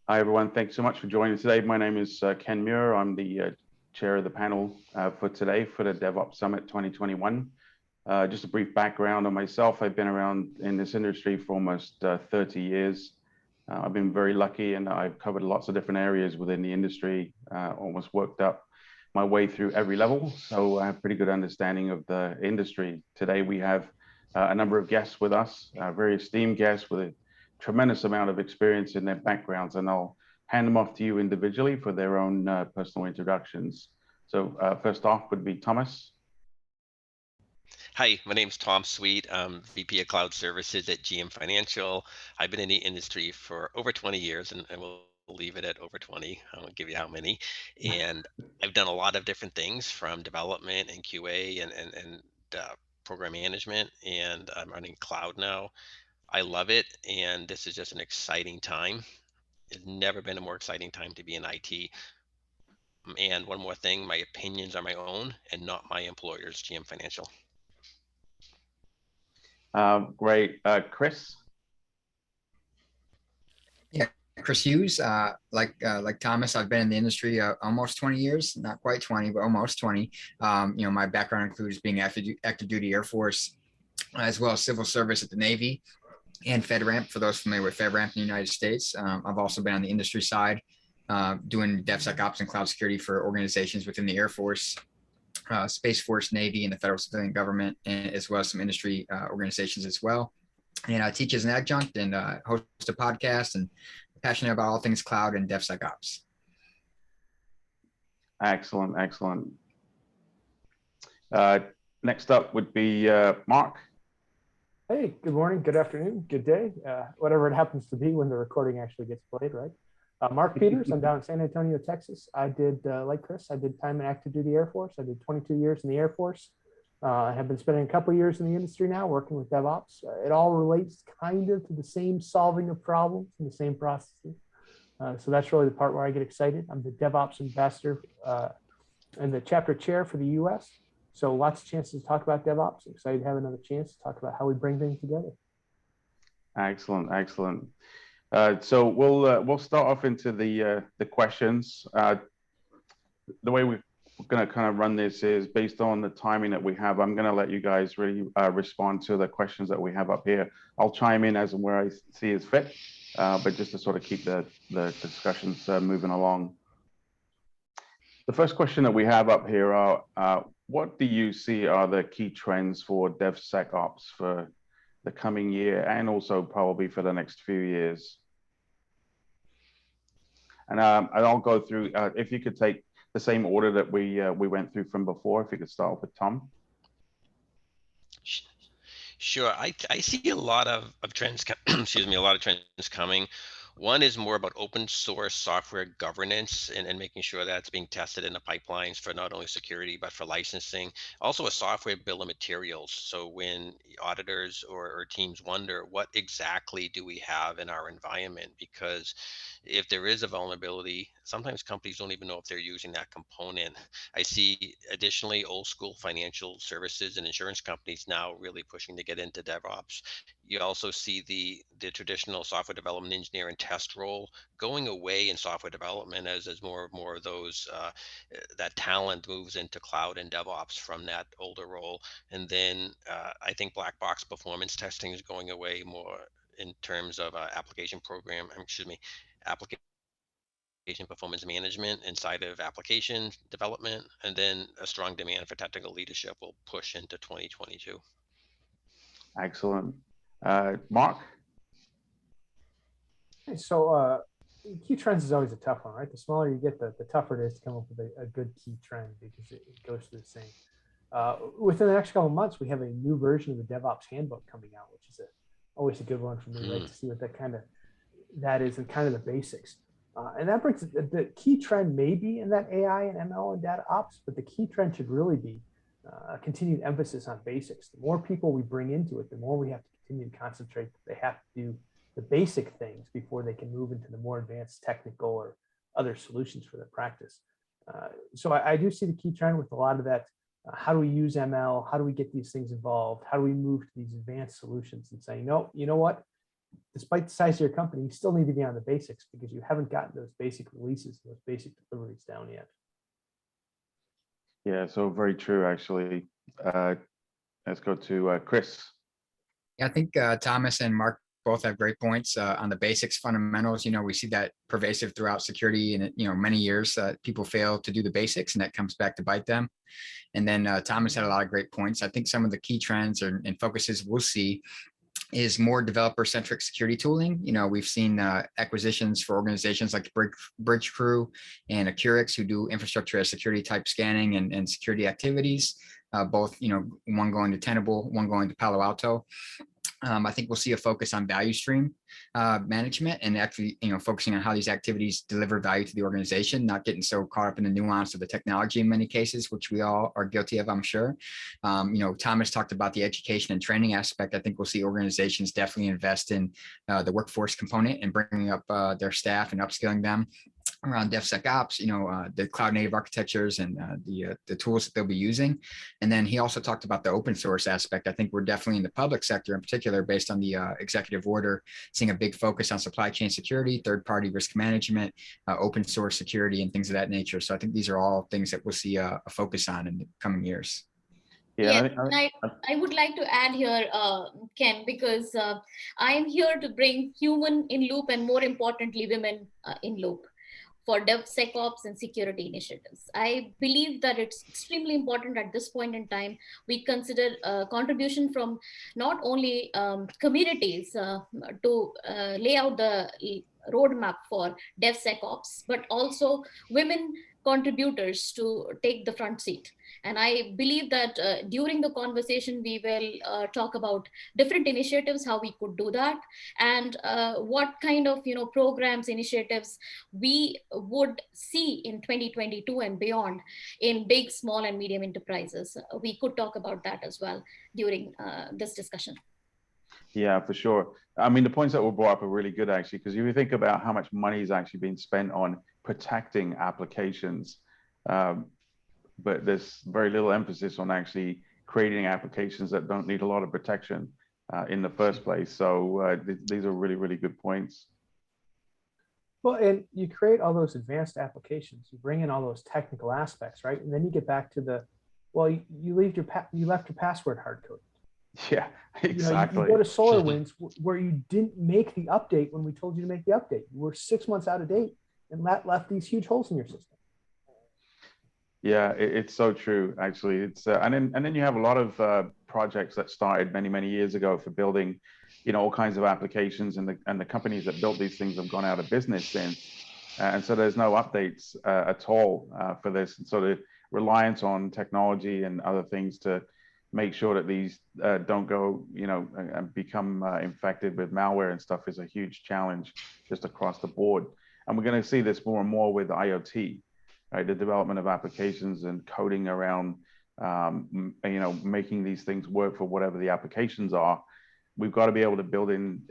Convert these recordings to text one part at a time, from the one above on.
Hi, everyone. Thanks so much for joining today. My name is Ken Muir. I'm the chair of the panel for today for the DevOps Summit 2021. Just a brief background on myself. I've been around in this industry for almost 30 years. I've been very lucky and I've covered lots of different areas within the industry, almost worked up my way through every level. So I have a pretty good understanding of the industry. Today we have a number of guests with us, very esteemed guests with a tremendous amount of experience in their backgrounds, and I'll hand them off to you individually for their own personal introductions. So first off would be Thomas. Hi, my name's Tom Sweet. I'm VP of Cloud Services at GM Financial. I've been in the industry for over 20 years, and we'll leave it at over 20. I won't give you how many. And I've done a lot of different things from development and QA and program management, and I'm running cloud now. I love it, and this is just an exciting time. It's never been a more exciting time to be in IT. And one more thing, my opinions are my own and not my employer's, GM Financial. Great. Chris? Yeah, Chris Hughes. Like Thomas, I've been in the industry almost 20 years, not quite 20, but almost 20. My background includes being active duty Air Force, as well as civil service at the Navy and FedRAMP, for those familiar with FedRAMP in the United States. I've also been on the industry side, doing DevSecOps and cloud security for organizations within the Air Force, Space Force, Navy, and the federal civilian government, and as well as some industry organizations as well. And I teach as an adjunct and host a podcast, and passionate about all things cloud and DevSecOps. Excellent, excellent. Next up would be Mark. Hey, good morning, good afternoon, good day, whatever it happens to be when the recording actually gets played, right? Mark Peters, I'm down in San Antonio, Texas. I did, like Chris, I did time in active duty Air Force. I did 22 years in the Air Force. I have been spending a couple of years in the industry now working with DevOps. It all relates kind of to the same solving of problems and the same processes. So that's really the part where I get excited. I'm the DevOps ambassador and the chapter chair for the US. So lots of chances to talk about DevOps. I'm excited to have another chance to talk about how we bring things together. Excellent, excellent. So we'll start off into the questions. The way we're going to kind of run this is based on the timing that we have. I'm going to let you guys really respond to the questions that we have up here. I'll chime in as and where I see as fit, but just to sort of keep the discussions moving along. The first question that we have up here are, what do you see are the key trends for DevSecOps for the coming year and also probably for the next few years? And I'll go through, if you could take the same order that we went through from before, if you could start with Tom. Sure, I see a lot of trends, excuse me, a lot of trends coming. One is more about open source software governance and making sure that's being tested in the pipelines for not only security, but for licensing. Also a software bill of materials. So when auditors or teams wonder, what exactly do we have in our environment? Because if there is a vulnerability, sometimes companies don't even know if they're using that component. I see additionally old school financial services and insurance companies now really pushing to get into DevOps. You also see the traditional software development engineer and test role going away in software development as more of those that talent moves into cloud and DevOps from that older role. And then I think black box performance testing is going away more in terms of application performance management inside of application development, and then a strong demand for technical leadership will push into 2022. Excellent. Mark? So key trends is always a tough one, right? The smaller you get, the tougher it is to come up with a good key trend because it goes through the same. Within the next couple of months, we have a new version of the DevOps handbook coming out, which is always a good one for me, right? To see what that is and kind of the basics. And that brings the key trend maybe in that AI and ML and data ops, but the key trend should really be a continued emphasis on basics. The more people we bring into it, the more we have to continue to concentrate that they have to do the basic things before they can move into the more advanced technical or other solutions for their practice. So I do see the key trend with a lot of that. How do we use ML? How do we get these things involved? How do we move to these advanced solutions and say, no, you know what? despite the size of your company, you still need to be on the basics because you haven't gotten those basic releases, those basic deliveries down yet. Yeah, so very true, actually. Let's go to Chris. Yeah, I think Thomas and Mark both have great points on the basics fundamentals. We see that pervasive throughout security, and many years people fail to do the basics, and that comes back to bite them. And then Thomas had a lot of great points. I think some of the key trends and focuses we'll see is more developer-centric security tooling. We've seen acquisitions for organizations like Bridge Crew and Accurix, who do infrastructure as security type scanning and security activities. Both, one going to Tenable, one going to Palo Alto. I think we'll see a focus on value stream management and actually, focusing on how these activities deliver value to the organization, not getting so caught up in the nuance of the technology in many cases, which we all are guilty of, I'm sure. Thomas talked about the education and training aspect. I think we'll see organizations definitely invest in the workforce component and bringing up their staff and upskilling them around DevSecOps, the cloud native architectures and the tools that they'll be using. And then he also talked about the open source aspect. I think we're definitely in the public sector in particular, based on the executive order, seeing a big focus on supply chain security, third-party risk management, open source security, and things of that nature. So I think these are all things that we'll see a focus on in the coming years. Yeah, I would like to add here, Ken, because I am here to bring human in loop and, more importantly, women in loop for DevSecOps and security initiatives. I believe that it's extremely important at this point in time, we consider contribution from not only communities to lay out the roadmap for DevSecOps, but also women contributors to take the front seat. And I believe that during the conversation, we will talk about different initiatives, how we could do that, and what kind of programs, initiatives we would see in 2022 and beyond in big, small, and medium enterprises. We could talk about that as well during this discussion. Yeah, for sure. I mean, the points that were brought up are really good, actually, because if you think about how much money is actually being spent on protecting applications, but there's very little emphasis on actually creating applications that don't need a lot of protection in the first place. So these are really, really good points. Well, and you create all those advanced applications, you bring in all those technical aspects, right? And then you get back to the, well, you left your password hard-coded. Yeah, exactly. You go to SolarWinds where you didn't make the update when we told you to make the update. You were 6 months out of date, and that left these huge holes in your system. Yeah, it's so true, actually. It's and then you have a lot of projects that started many years ago for building, all kinds of applications, and the companies that built these things have gone out of business since, and so there's no updates at all for this. And so the reliance on technology and other things to make sure that these don't go, and become infected with malware and stuff is a huge challenge just across the board. And we're going to see this more and more with IoT. Right, the development of applications and coding around, making these things work for whatever the applications are. We've got to be able to build in,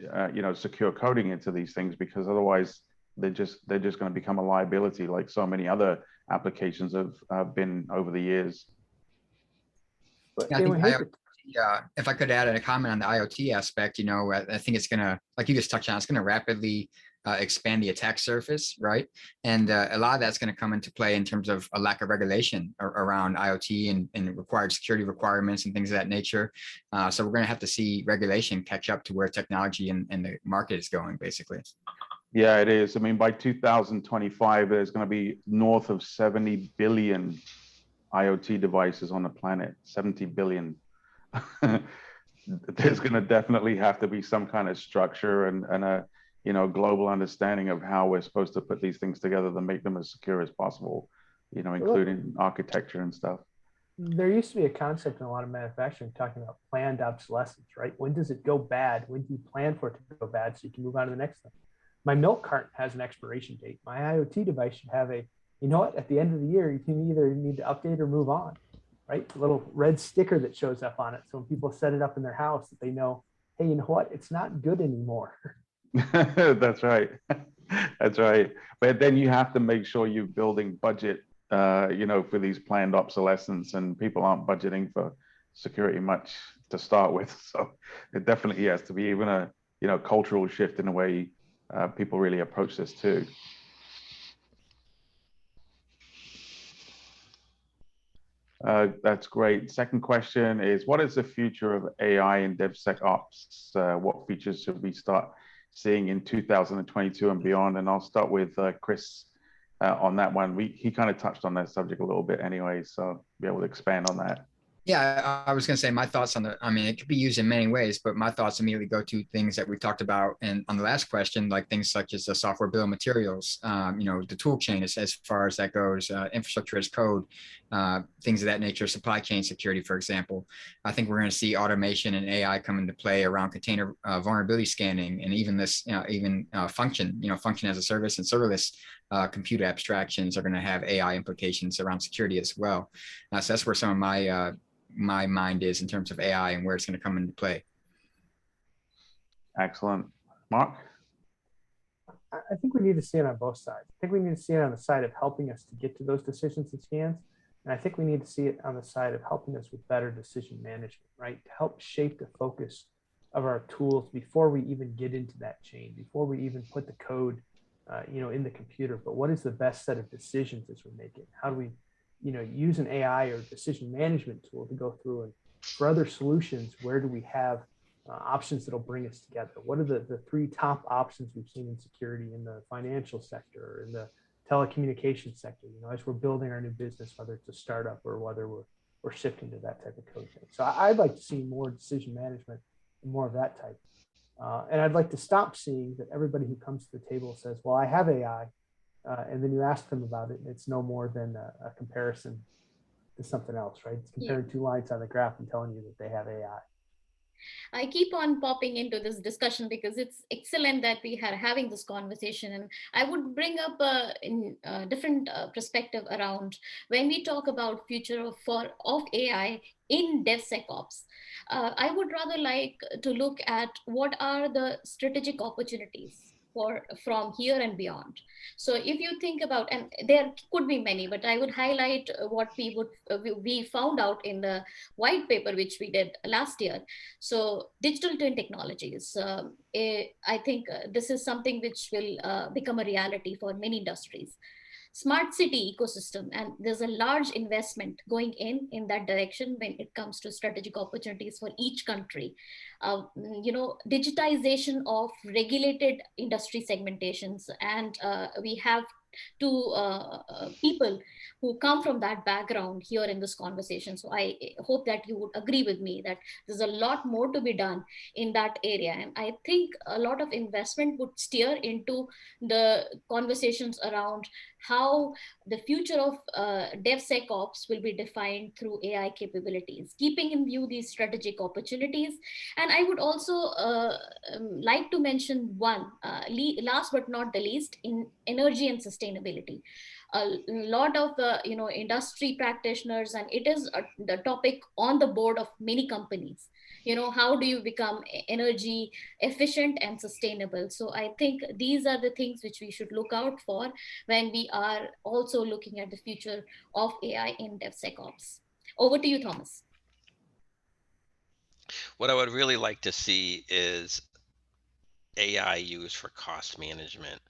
secure coding into these things, because otherwise they're just going to become a liability, like so many other applications have been over the years. But yeah, I think if I could add a comment on the IoT aspect, I think it's going to, like you just touched on, it's going to rapidly expand the attack surface, right? And a lot of that's going to come into play in terms of a lack of regulation around IoT and required security requirements and things of that nature. So we're going to have to see regulation catch up to where technology and the market is going, basically. Yeah, it is. I mean, by 2025, there's going to be north of 70 billion IoT devices on the planet. 70 billion. There's going to definitely have to be some kind of structure and a global understanding of how we're supposed to put these things together to make them as secure as possible, including architecture and stuff. There used to be a concept in a lot of manufacturing talking about planned obsolescence, right? When does it go bad? When do you plan for it to go bad so you can move on to the next thing? My milk carton has an expiration date. My IoT device should have a, at the end of the year, you can either need to update or move on, right? A little red sticker that shows up on it. So when people set it up in their house, that they know, hey, you know what? It's not good anymore. That's right. That's right. But then you have to make sure you're building budget, for these planned obsolescence, and people aren't budgeting for security much to start with. So it definitely has to be even a cultural shift in the way people really approach this too. That's great. Second question is, what is the future of AI in DevSecOps? What features should we start seeing in 2022 and beyond? And I'll start with Chris on that one. He kind of touched on that subject a little bit anyway, so be able to expand on that. Yeah, I was going to say my thoughts on it could be used in many ways, but my thoughts immediately go to things that we talked about and on the last question, like things such as the software bill of materials, the tool chain as far as that goes, infrastructure as code, things of that nature, supply chain security, for example. I think we're going to see automation and AI come into play around container vulnerability scanning, and even function as a service and serverless computer abstractions are going to have AI implications around security as well. So that's where some of my mind is in terms of AI and where it's going to come into play. Excellent. Mark? I think we need to see it on both sides. I think we need to see it on the side of helping us to get to those decisions and scans. And I think we need to see it on the side of helping us with better decision management, right? To help shape the focus of our tools before we even get into that chain, before we even put the code in the computer. But what is the best set of decisions as we're making? How do we use an AI or decision management tool to go through, and for other solutions, where do we have options that'll bring us together? What are the three top options we've seen in security in the financial sector or in the telecommunications sector, as we're building our new business, whether it's a startup or whether we're shifting to that type of code change. So I'd like to see more decision management and more of that type. And I'd like to stop seeing that everybody who comes to the table says, well, I have AI, and then you ask them about it, and it's no more than a comparison to something else, right? It's comparing two lines on the graph and telling you that they have AI. I keep on popping into this discussion because it's excellent that we are having this conversation. And I would bring up a different perspective around when we talk about future of AI in DevSecOps. I would rather like to look at what are the strategic opportunities from here and beyond. So if you think about, and there could be many, but I would highlight what we found out in the white paper which we did last year. So digital twin technologies, I think this is something which will become a reality for many industries. Smart city ecosystem, and there's a large investment going in that direction when it comes to strategic opportunities for each country. Digitization of regulated industry segmentations, and we have two people who come from that background here in this conversation. So I hope that you would agree with me that there's a lot more to be done in that area. And I think a lot of investment would steer into the conversations around how the future of DevSecOps will be defined through AI capabilities, keeping in view these strategic opportunities. And I would also like to mention one, last but not the least, in energy and sustainability. A lot of industry practitioners, and it is the topic on the board of many companies. How do you become energy efficient and sustainable? So I think these are the things which we should look out for when we are also looking at the future of AI in DevSecOps. Over to you, Thomas. What I would really like to see is AI used for cost management.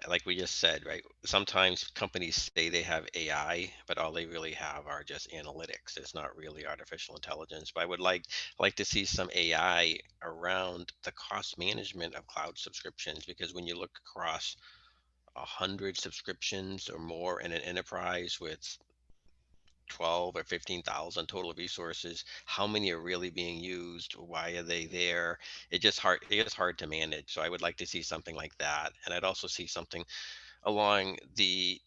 Like we just said, right? Sometimes companies say they have AI, but all they really have are just analytics. It's not really artificial intelligence. But I would like to see some AI around the cost management of cloud subscriptions, because when you look across 100 subscriptions or more in an enterprise with 12 or 15,000 total resources, how many are really being used? Why are they there? It gets hard to manage. So I would like to see something like that. And I'd also see something along the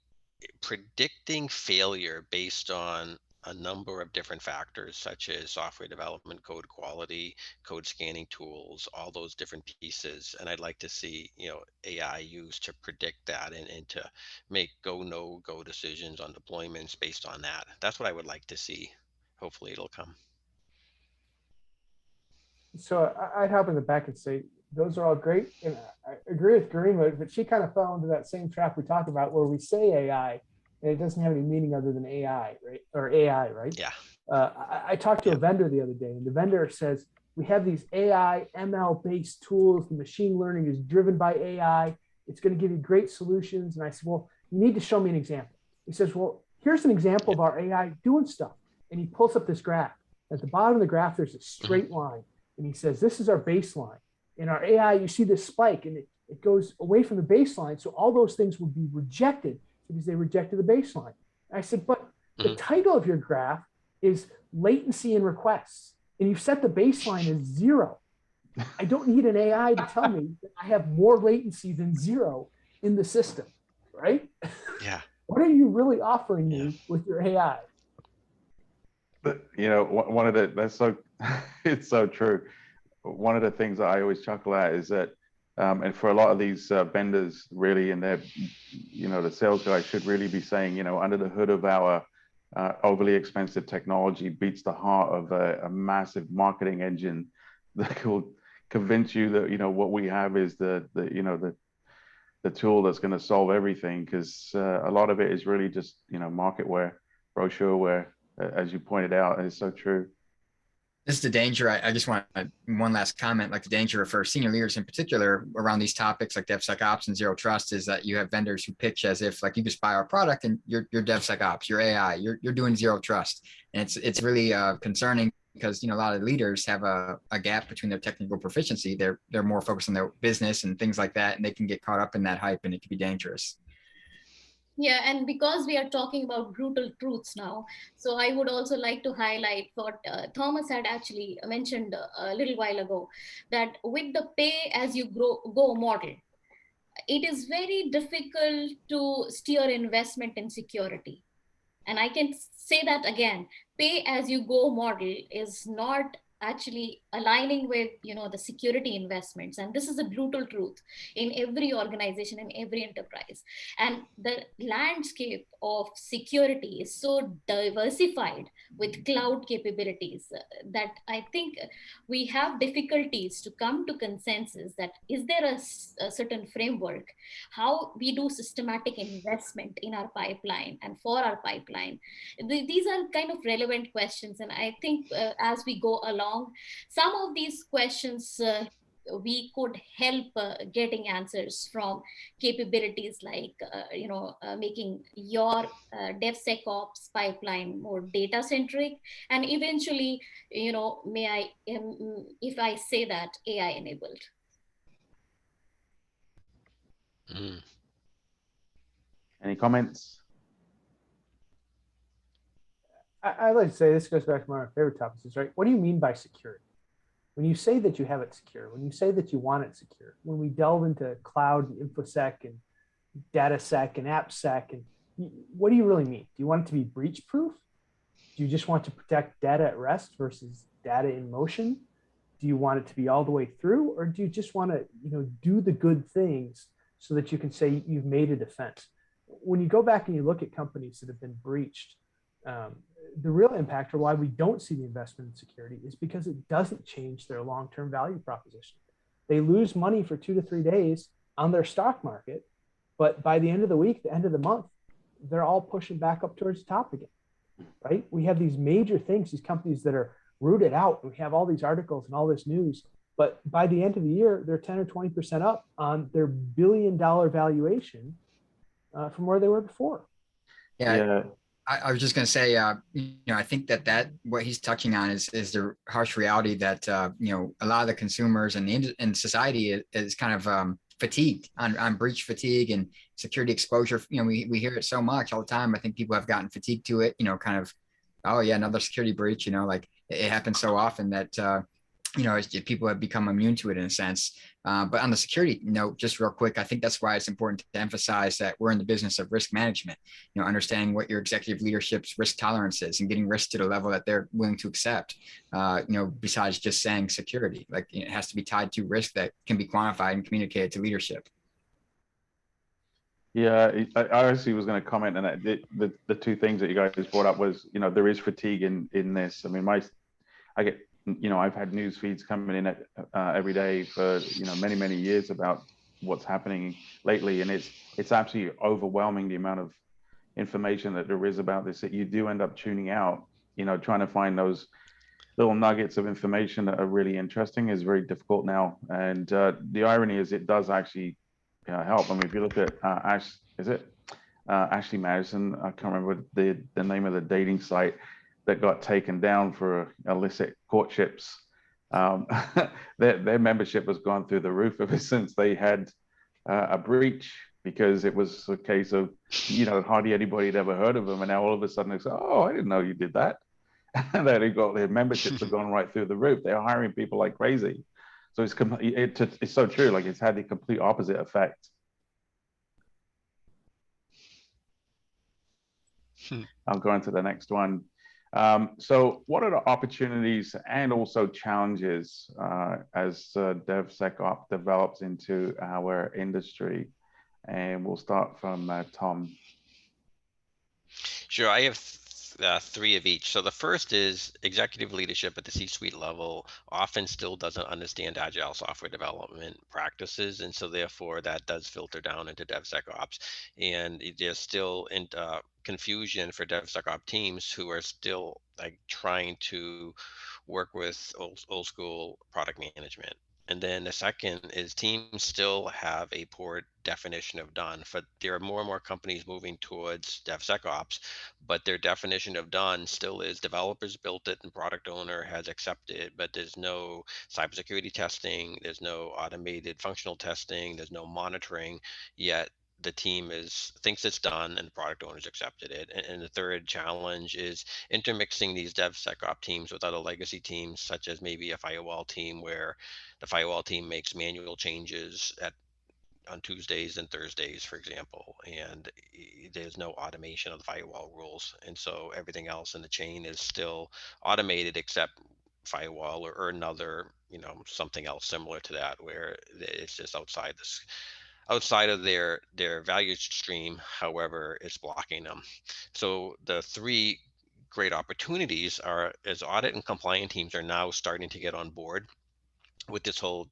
predicting failure based on a number of different factors, such as software development, code quality, code scanning tools, all those different pieces. And I'd like to see, AI used to predict that and to make no-go decisions on deployments based on that. That's what I would like to see. Hopefully it'll come. So I'd hop in the back and say, those are all great. And I agree with Garima, but she kind of fell into that same trap we talked about where we say AI and it doesn't have any meaning other than AI, right? Or AI, right? Yeah. I talked to a vendor the other day, and the vendor says, we have these AI, ML-based tools. The machine learning is driven by AI. It's going to give you great solutions. And I said, well, you need to show me an example. He says, well, here's an example of our AI doing stuff. And he pulls up this graph. At the bottom of the graph, there's a straight line. And he says, this is our baseline. In our AI, you see this spike, and it goes away from the baseline. So all those things will be rejected because they rejected the baseline. And I said, but the title of your graph is latency and requests. And you've set the baseline as 0. I don't need an AI to tell me that I have more latency than 0 in the system, right? Yeah. What are you really offering me with your AI? But, you know, one of the, that's so, it's so true. One of the things that I always chuckle at is that, and for a lot of these vendors really, and their, you know, the sales guys should really be saying, you know, under the hood of our overly expensive technology beats the heart of a massive marketing engine that will convince you that, you know, what we have is the tool that's going to solve everything, because a lot of it is really just, you know, marketware, brochureware, as you pointed out, and it's so true. This is the danger. I just want one last comment, like the danger for senior leaders in particular around these topics like DevSecOps and Zero Trust is that you have vendors who pitch as if like you just buy our product and you're DevSecOps, you're AI, you're doing Zero Trust. And it's really concerning because, you know, a lot of leaders have a gap between their technical proficiency. They're more focused on their business and things like that, and they can get caught up in that hype and it can be dangerous. Yeah, and because we are talking about brutal truths now, so I would also like to highlight what Thomas had actually mentioned a little while ago, that with the pay as you go model, it is very difficult to steer investment in security. And I can say that again, pay as you go model is not actually aligning with, you know, the security investments. And this is a brutal truth in every organization, in every enterprise. And the landscape of security is so diversified with cloud capabilities that I think we have difficulties to come to consensus that is there a certain framework, how we do systematic investment in our pipeline and for our pipeline. These are kind of relevant questions. And I think as we go along, some of these questions we could help getting answers from capabilities like, making your DevSecOps pipeline more data centric, and eventually, you know, if I say that, AI enabled. Any comments? I like to say, this goes back to one of my favorite topics, is right. What do you mean by security? When you say that you have it secure, when you say that you want it secure, when we delve into cloud and InfoSec and DataSec and AppSec, and what do you really mean? Do you want it to be breach proof? Do you just want to protect data at rest versus data in motion? Do you want it to be all the way through, or do you just want to, you know, do the good things so that you can say you've made a defense? When you go back and you look at companies that have been breached, the real impact, or why we don't see the investment in security, is because it doesn't change their long-term value proposition. They lose money for 2 to 3 days on their stock market, but by the end of the week, the end of the month, they're all pushing back up towards the top again, right? We have these major things, these companies that are rooted out. We have all these articles and all this news, but by the end of the year, they're 10 or 20% up on their billion-dollar valuation from where they were before. Yeah. I was just going to say, you know, I think that what he's touching on is the harsh reality that, you know, a lot of the consumers and society is kind of fatigued on breach fatigue and security exposure. You know, we hear it so much all the time. I think people have gotten fatigued to it, you know, kind of, oh yeah, another security breach, you know, like it happens so often that, you know, people have become immune to it in a sense. But on the security note, just real quick, I think that's why it's important to emphasize that we're in the business of risk management, you know, understanding what your executive leadership's risk tolerance is and getting risk to the level that they're willing to accept, you know, besides just saying security. Like, it has to be tied to risk that can be quantified and communicated to leadership. Yeah, I honestly was going to comment on that. The two things that you guys brought up was, you know, there is fatigue in this. I mean, I get, you know, I've had news feeds coming in every day for, you know, many years about what's happening lately, and it's absolutely overwhelming, the amount of information that there is about this, that you do end up tuning out, you know, trying to find those little nuggets of information that are really interesting is very difficult now. And the irony is it does actually help. I mean, if you look at Ashley Madison, I can't remember the name of the dating site that got taken down for illicit courtships. Their membership has gone through the roof ever since they had a breach, because it was a case of, hardly anybody had ever heard of them. And now all of a sudden it's, oh, I didn't know you did that. And then their memberships have gone right through the roof. They're hiring people like crazy. So it's so true. Like, it's had the complete opposite effect. I'll go into the next one. So what are the opportunities and also challenges as DevSecOps develops into our industry? And we'll start from Tom. Sure, I have three of each. So the first is executive leadership at the C-suite level often still doesn't understand agile software development practices, and so therefore that does filter down into DevSecOps. And there's still confusion for DevSecOps teams who are still like trying to work with old school product management. And then the second is teams still have a poor definition of done. There are more and more companies moving towards DevSecOps, but their definition of done still is developers built it and product owner has accepted, but there's no cybersecurity testing, there's no automated functional testing, there's no monitoring, yet the team thinks it's done and the product owners accepted it. And the third challenge is intermixing these DevSecOps teams with other legacy teams, such as maybe a firewall team where the firewall team makes manual changes on Tuesdays and Thursdays, for example, and there's no automation of the firewall rules. And so everything else in the chain is still automated except firewall or another, something else similar to that, where it's just outside of their value stream. However, it's blocking them. So the three great opportunities are, as audit and compliance teams are now starting to get on board with this whole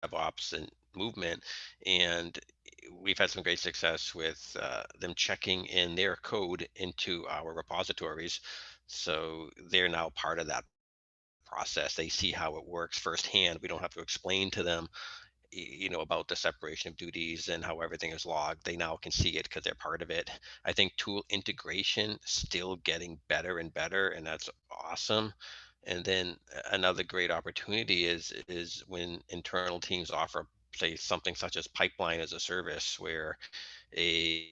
DevOps and movement, and we've had some great success with them checking in their code into our repositories, so they're now part of that process. They see how it works firsthand. We don't have to explain to them about the separation of duties and how everything is logged. They now can see it because they're part of it. I think tool integration still getting better and better, and that's awesome. And then another great opportunity is when internal teams offer, say, something such as pipeline as a service, where a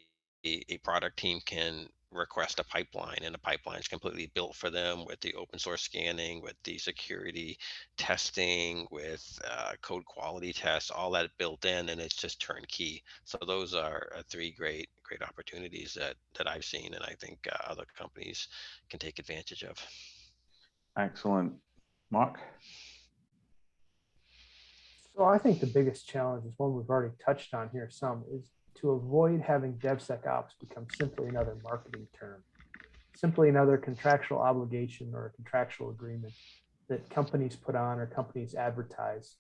product team can request a pipeline, and the pipeline is completely built for them with the open source scanning, with the security testing, with code quality tests, all that built in, and it's just turnkey. So those are three great opportunities that I've seen, and I think other companies can take advantage of. Excellent. Mark? So I think the biggest challenge is one we've already touched on here some, is to avoid having DevSecOps become simply another marketing term, simply another contractual obligation or a contractual agreement that companies put on or companies advertise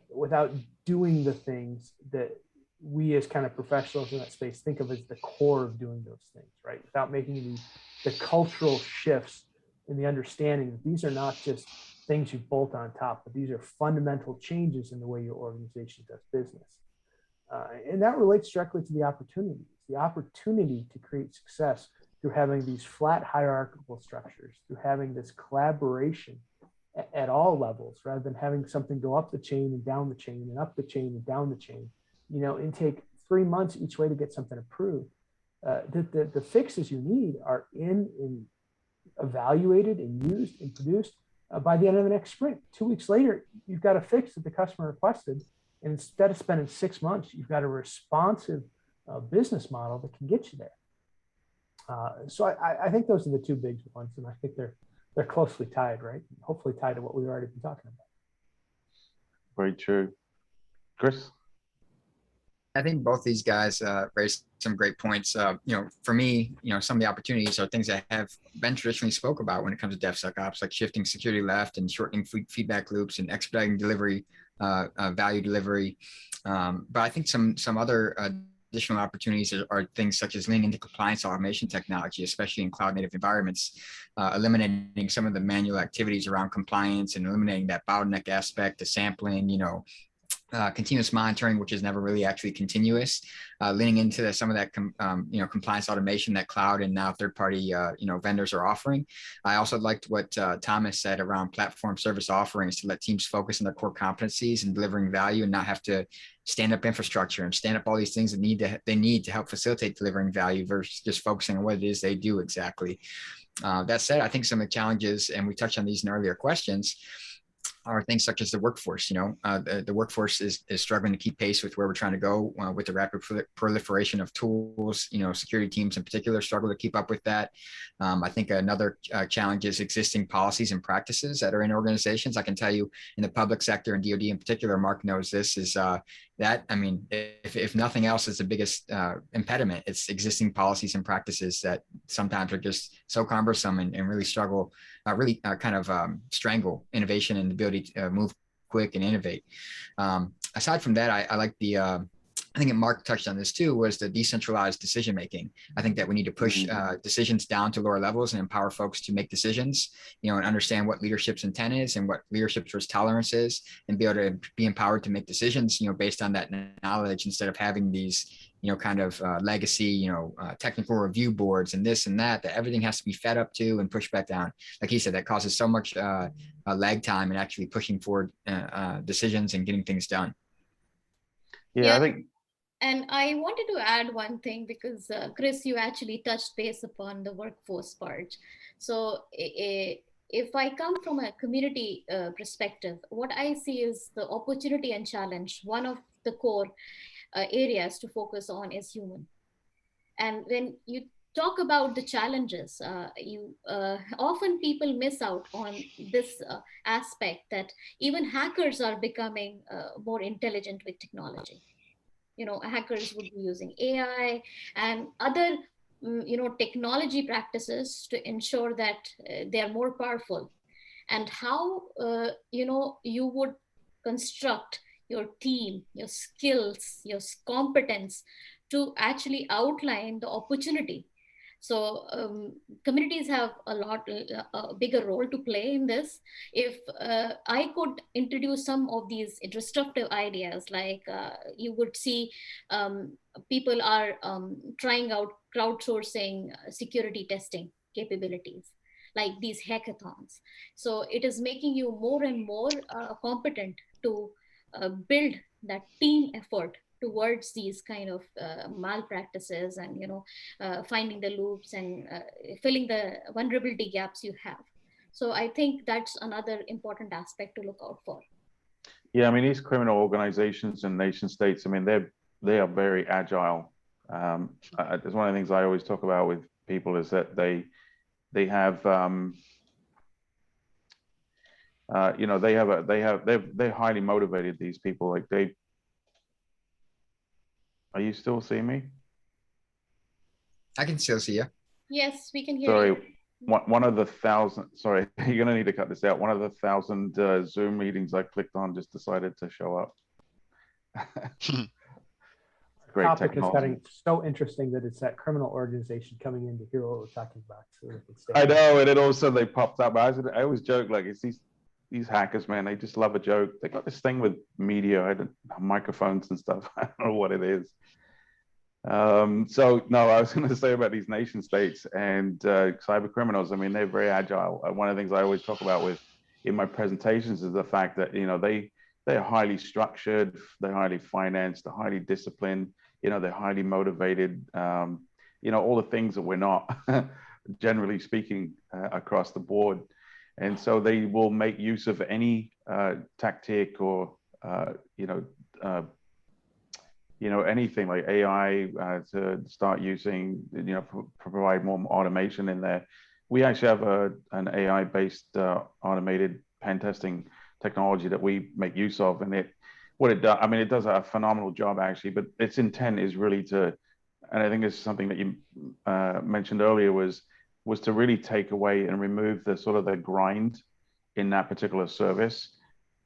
without doing the things that we as kind of professionals in that space think of as the core of doing those things, right? Without making the cultural shifts in the understanding that these are not just things you bolt on top, but these are fundamental changes in the way your organization does business. And that relates directly to the opportunity to create success through having these flat hierarchical structures, through having this collaboration at all levels, rather than having something go up the chain and down the chain and up the chain and down the chain, and take 3 months each way to get something approved. The fixes you need are evaluated and used and produced by the end of the next sprint. 2 weeks later, you've got a fix that the customer requested. And instead of spending 6 months, you've got a responsive business model that can get you there. So I think those are the two big ones, and I think they're closely tied, right? Hopefully tied to what we've already been talking about. Very true. Chris? I think both these guys raised some great points. For me, some of the opportunities are things that have been traditionally spoke about when it comes to DevSecOps, like shifting security left and shortening feedback loops and expediting delivery, value delivery. But I think some other additional opportunities are things such as leaning into compliance automation technology, especially in cloud native environments, eliminating some of the manual activities around compliance and eliminating that bottleneck aspect, the sampling, continuous monitoring, which is never really actually continuous, leaning into some of that, compliance automation that cloud and now third-party, vendors are offering. I also liked what Thomas said around platform service offerings to let teams focus on their core competencies and delivering value and not have to stand up infrastructure and stand up all these things that they need to help facilitate delivering value versus just focusing on what it is they do exactly. That said, I think some of the challenges, and we touched on these in earlier questions, are things such as the workforce. The workforce is struggling to keep pace with where we're trying to go with the rapid proliferation of tools. Security teams in particular struggle to keep up with that. I think another challenge is existing policies and practices that are in organizations. I can tell you in the public sector and DoD in particular, Mark knows this, is if nothing else is the biggest impediment, it's existing policies and practices that sometimes are just so cumbersome and really struggle, strangle innovation and the ability to move quick and innovate. Aside from that, I like I think Mark touched on this too, was the decentralized decision making. I think that we need to push decisions down to lower levels and empower folks to make decisions, and understand what leadership's intent is and what leadership's risk tolerance is, and be able to be empowered to make decisions, based on that knowledge, instead of having these, legacy, technical review boards and this and that everything has to be fed up to and pushed back down. Like he said, that causes so much lag time in actually pushing forward decisions and getting things done. Yeah, I think. And I wanted to add one thing because Chris, you actually touched base upon the workforce part. So if I come from a community perspective, what I see is the opportunity and challenge. One of the core areas to focus on is human. And when you talk about the challenges, often people miss out on this aspect that even hackers are becoming more intelligent with technology. Hackers would be using AI and other, technology practices to ensure that they are more powerful. And how, you would construct your team, your skills, your competence to actually outline the opportunity. So communities have a bigger role to play in this. If I could introduce some of these disruptive ideas, like you would see people are trying out crowdsourcing security testing capabilities, like these hackathons. So it is making you more and more competent to build that team effort towards these kind of malpractices and finding the loops and filling the vulnerability gaps you have. So I think that's another important aspect to look out for. Yeah, I mean, these criminal organizations and nation states, I mean, they are very agile. It's one of the things I always talk about with people is that they're highly motivated. These people, like are you still seeing me? I can still see you. Yes, we can hear you. Sorry, one of the 1,000, sorry, you're gonna need to cut this out. One of the 1,000 Zoom meetings I clicked on just decided to show up. Great topic technology. Is getting so interesting that it's that criminal organization coming in to hear what we're talking about. So I know, and then all of a sudden they popped up. I always joke, like, it's these hackers, man, they just love a joke. They got this thing with media, microphones and stuff. I don't know what it is. So no, I was going to say about these nation states and cyber criminals. I mean, they're very agile. One of the things I always talk about in my presentations is the fact that they're highly structured, they're highly financed, they're highly disciplined. They're highly motivated. All the things that we're not, generally speaking, across the board. And so they will make use of any tactic or anything like AI to start using, provide more automation in there. We actually have an AI-based automated pen testing technology that we make use of, and it does a phenomenal job actually. But its intent is really to, and I think it's something that you mentioned earlier, was to really take away and remove the grind in that particular service.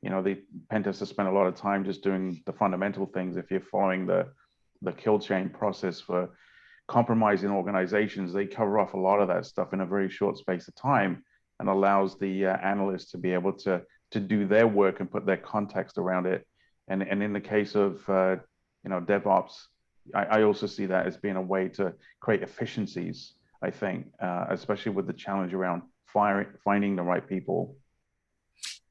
The pen testers spend a lot of time just doing the fundamental things. If you're following the the kill chain process for compromising organizations. They cover off a lot of that stuff in a very short space of time, and allows the analysts to be able to do their work and put their context around it. And in the case of DevOps, I also see that as being a way to create efficiencies, I think, especially with the challenge around finding the right people.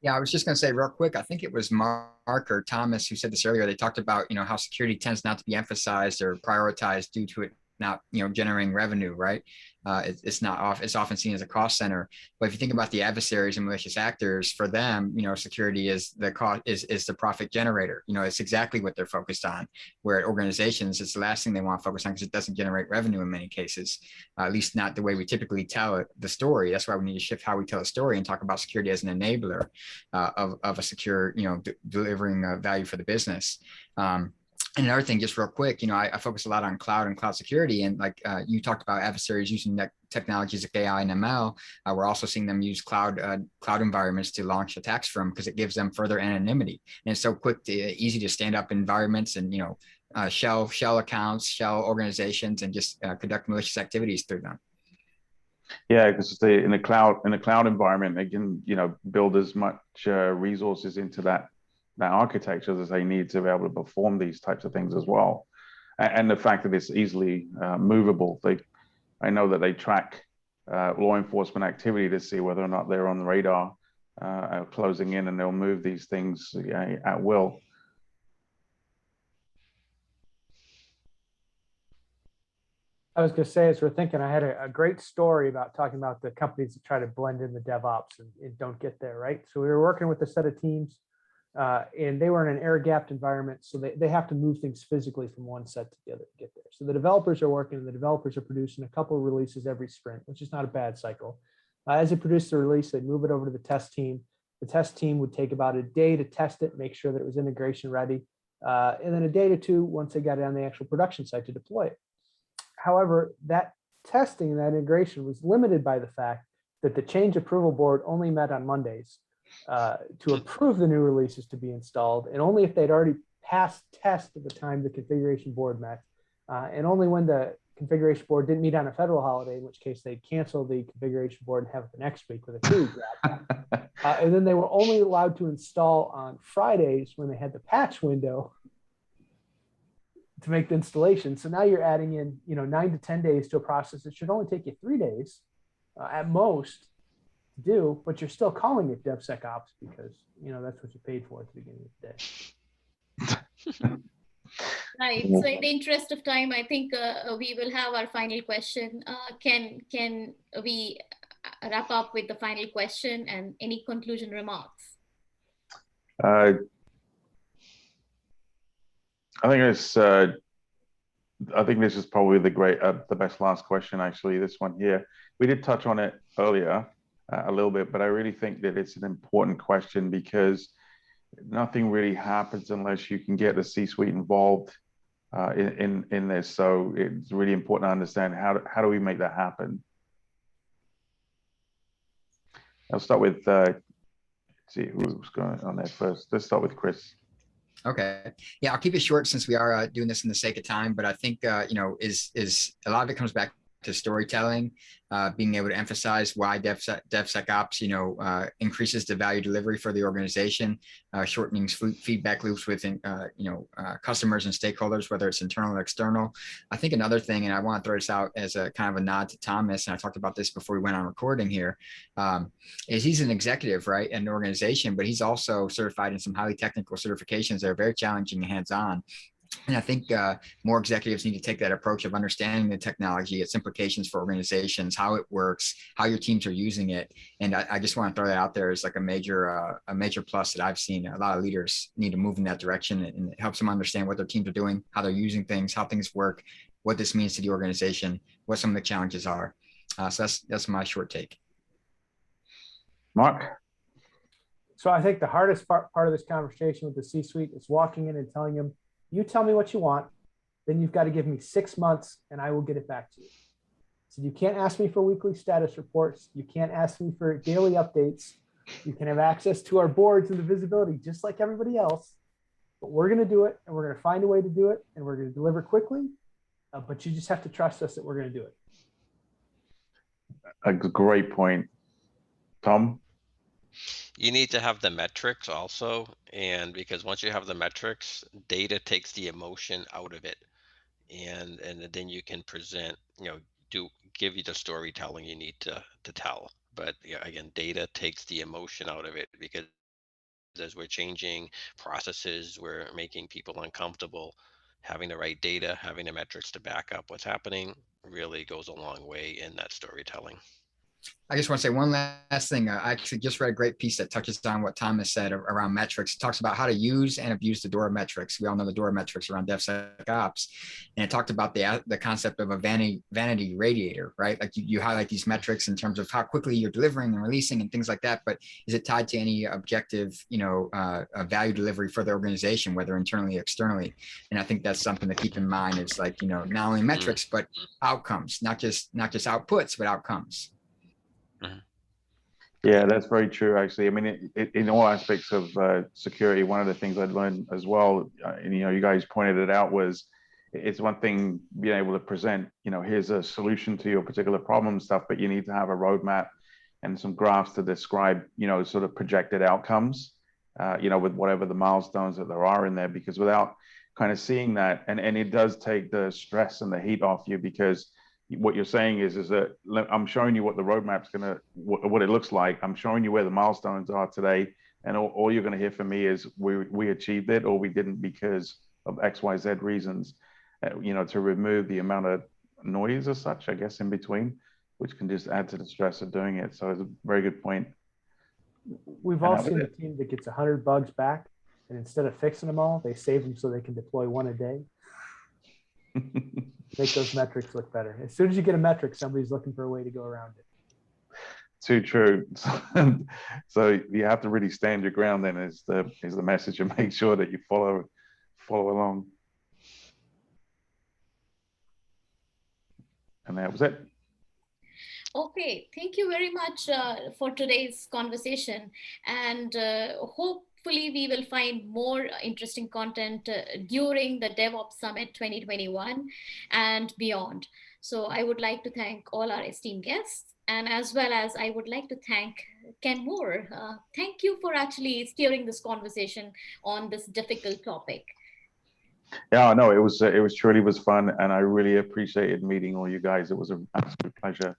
Yeah, I was just going to say real quick, I think it was Mark or Thomas who said this earlier. They talked about, how security tends not to be emphasized or prioritized due to it not, generating revenue, right? It's often seen as a cost center. But if you think about the adversaries and malicious actors, for them, security is the cost, is the profit generator. It's exactly what they're focused on. Where at organizations, it's the last thing they want to focus on because it doesn't generate revenue in many cases, at least not the way we typically tell it, the story. That's why we need to shift how we tell a story and talk about security as an enabler of a secure, delivering value for the business. And another thing, just real quick, I focus a lot on cloud and cloud security. And like you talked about adversaries using technologies like AI and ML, we're also seeing them use cloud environments to launch attacks from, because it gives them further anonymity. And it's so easy to stand up environments and, shell accounts, shell organizations, and just conduct malicious activities through them. Yeah, because in the cloud environment, they can, build as much resources into that architecture as they need to be able to perform these types of things as well. And the fact that it's easily movable. I know that they track law enforcement activity to see whether or not they're on the radar closing in, and they'll move these things at will. I was going to say, as we're thinking, I had a great story about talking about the companies that try to blend in the DevOps and don't get there, right? So we were working with a set of teams, and they were in an air-gapped environment, so they have to move things physically from one set to the other to get there. So the developers are working, and the developers are producing a couple of releases every sprint, which is not a bad cycle. As they produce the release, they move it over to the test team. The test team would take about a day to test it, make sure that it was integration ready, and then a day to two once they got it on the actual production site to deploy it. However, that testing and that integration was limited by the fact that the change approval board only met on Mondays to approve the new releases to be installed, and only if they'd already passed test at the time the configuration board met, and only when the configuration board didn't meet on a federal holiday, in which case they'd cancel the configuration board and have it the next week with a 2-week gap. And then they were only allowed to install on Fridays when they had the patch window to make the installation. So now you're adding in, 9 to 10 days to a process that should only take you 3 days at most to do, but you're still calling it DevSecOps because, that's what you paid for at the beginning of the day. Right. So in the interest of time, I think we will have our final question. Can we wrap up with the final question and any conclusion remarks? I think this is probably the best last question, actually, this one here. We did touch on it earlier a little bit, but I really think that it's an important question because nothing really happens unless you can get the C-suite involved in this. So it's really important to understand how do we make that happen. I'll start with, let's see who's going on there first. Let's start with Chris. Okay. Yeah, I'll keep it short since we are doing this in the sake of time, but I think, is a lot of it comes back to storytelling, being able to emphasize why DevSecOps, increases the value delivery for the organization, shortening feedback loops with, customers and stakeholders, whether it's internal or external. I think another thing, and I want to throw this out as a kind of a nod to Thomas, and I talked about this before we went on recording here, is he's an executive, right, in an organization, but he's also certified in some highly technical certifications that are very challenging and hands-on. And I think more executives need to take that approach of understanding the technology, its implications for organizations, how it works, how your teams are using it. And I just want to throw that out there as like a major plus that I've seen. A lot of leaders need to move in that direction, and it helps them understand what their teams are doing, how they're using things, how things work, what this means to the organization, what some of the challenges are. So that's my short take. Mark? So I think the hardest part of this conversation with the C-suite is walking in and telling them, you tell me what you want, then you've got to give me 6 months and I will get it back to you. So you can't ask me for weekly status reports. You can't ask me for daily updates. You can have access to our boards and the visibility just like everybody else. but we're going to do it, and we're going to find a way to do it, and we're going to deliver quickly. But you just have to trust us that we're going to do it. A great point. Tom? You need to have the metrics also, and because once you have the metrics, data takes the emotion out of it, and then you can present, give you the storytelling you need to tell. But yeah, again, data takes the emotion out of it, because as we're changing processes, we're making people uncomfortable. Having the right data, having the metrics to back up what's happening really goes a long way in that storytelling. I just want to say one last thing. I actually just read a great piece that touches on what Thomas said around metrics. It talks about how to use and abuse the DORA metrics. We all know the DORA metrics around DevSecOps. And it talked about the concept of a vanity radiator, right? Like you highlight these metrics in terms of how quickly you're delivering and releasing and things like that. But is it tied to any objective, value delivery for the organization, whether internally or externally? And I think that's something to keep in mind. Is like, not only metrics, but outcomes, not just outputs, but outcomes. Yeah, that's very true, actually. I mean, in all aspects of security, one of the things I'd learned as well, and you guys pointed it out, was it's one thing being able to present, here's a solution to your particular problem stuff, but you need to have a roadmap and some graphs to describe, sort of projected outcomes, with whatever the milestones that there are in there, because without kind of seeing that, and it does take the stress and the heat off you, because what you're saying is that I'm showing you what the roadmap's what it looks like. I'm showing you where the milestones are today, and all you're going to hear from me is we achieved it or we didn't because of X, Y, Z reasons. To remove the amount of noise as such, I guess, in between, which can just add to the stress of doing it. So it's a very good point. We've all seen a team that gets 100 bugs back, and instead of fixing them all, they save them so they can deploy one a day. Make those metrics look better. As soon as you get a metric, somebody's looking for a way to go around it. Too true. So you have to really stand your ground then is the message, and make sure that you follow along. And that was it. Okay, thank you very much for today's conversation, and hopefully we will find more interesting content during the DevOps Summit 2021 and beyond. So I would like to thank all our esteemed guests, and as well as I would like to thank Ken Moore. Thank you for actually steering this conversation on this difficult topic. Yeah, no, it was truly fun, and I really appreciated meeting all you guys. It was an absolute pleasure.